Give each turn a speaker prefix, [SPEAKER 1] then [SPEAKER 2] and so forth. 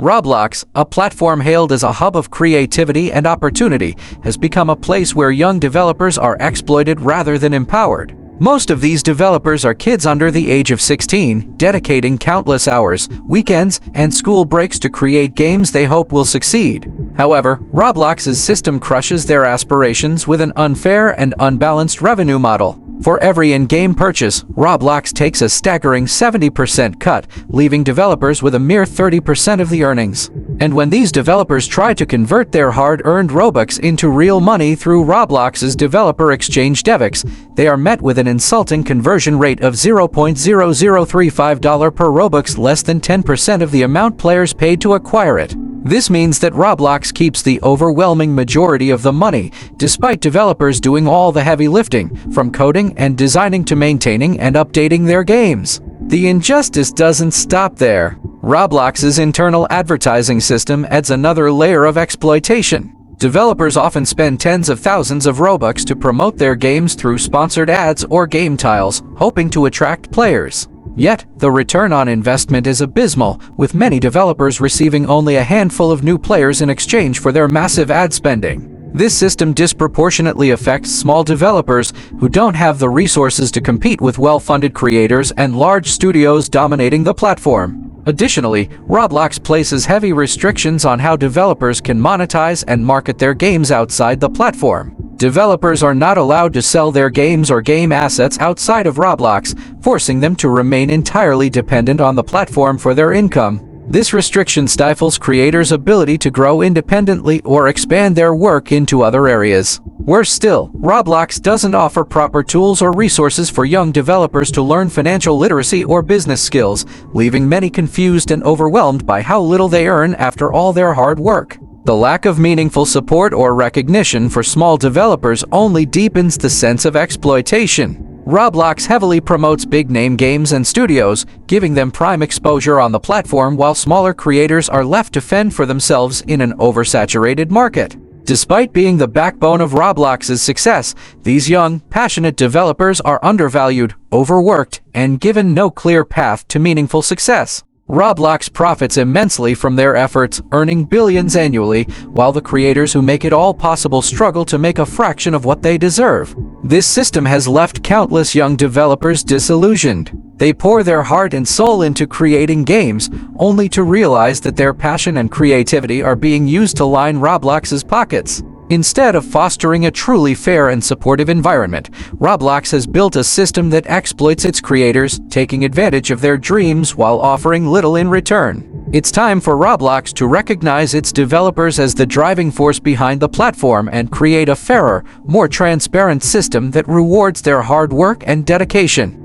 [SPEAKER 1] Roblox, a platform hailed as a hub of creativity and opportunity, has become a place where young developers are exploited rather than empowered. Most of these developers are kids under the age of 16, dedicating countless hours, weekends, and school breaks to create games they hope will succeed. However, Roblox's system crushes their aspirations with an unfair and unbalanced revenue model. For every in-game purchase, Roblox takes a staggering 70% cut, leaving developers with a mere 30% of the earnings. And when these developers try to convert their hard-earned Robux into real money through Roblox's developer exchange DevEx, they are met with an insulting conversion rate of $0.0035 per Robux, less than 10% of the amount players paid to acquire it. This means that Roblox keeps the overwhelming majority of the money, despite developers doing all the heavy lifting, from coding and designing to maintaining and updating their games. The injustice doesn't stop there. Roblox's internal advertising system adds another layer of exploitation. Developers often spend tens of thousands of Robux to promote their games through sponsored ads or game tiles, hoping to attract players. Yet, the return on investment is abysmal, with many developers receiving only a handful of new players in exchange for their massive ad spending. This system disproportionately affects small developers who don't have the resources to compete with well-funded creators and large studios dominating the platform. Additionally, Roblox places heavy restrictions on how developers can monetize and market their games outside the platform. Developers are not allowed to sell their games or game assets outside of Roblox, forcing them to remain entirely dependent on the platform for their income. This restriction stifles creators' ability to grow independently or expand their work into other areas. Worse still, Roblox doesn't offer proper tools or resources for young developers to learn financial literacy or business skills, leaving many confused and overwhelmed by how little they earn after all their hard work. The lack of meaningful support or recognition for small developers only deepens the sense of exploitation. Roblox heavily promotes big-name games and studios, giving them prime exposure on the platform while smaller creators are left to fend for themselves in an oversaturated market. Despite being the backbone of Roblox's success, these young, passionate developers are undervalued, overworked, and given no clear path to meaningful success. Roblox profits immensely from their efforts, earning billions annually, while the creators who make it all possible struggle to make a fraction of what they deserve. This system has left countless young developers disillusioned. They pour their heart and soul into creating games, only to realize that their passion and creativity are being used to line Roblox's pockets. Instead of fostering a truly fair and supportive environment, Roblox has built a system that exploits its creators, taking advantage of their dreams while offering little in return. It's time for Roblox to recognize its developers as the driving force behind the platform and create a fairer, more transparent system that rewards their hard work and dedication.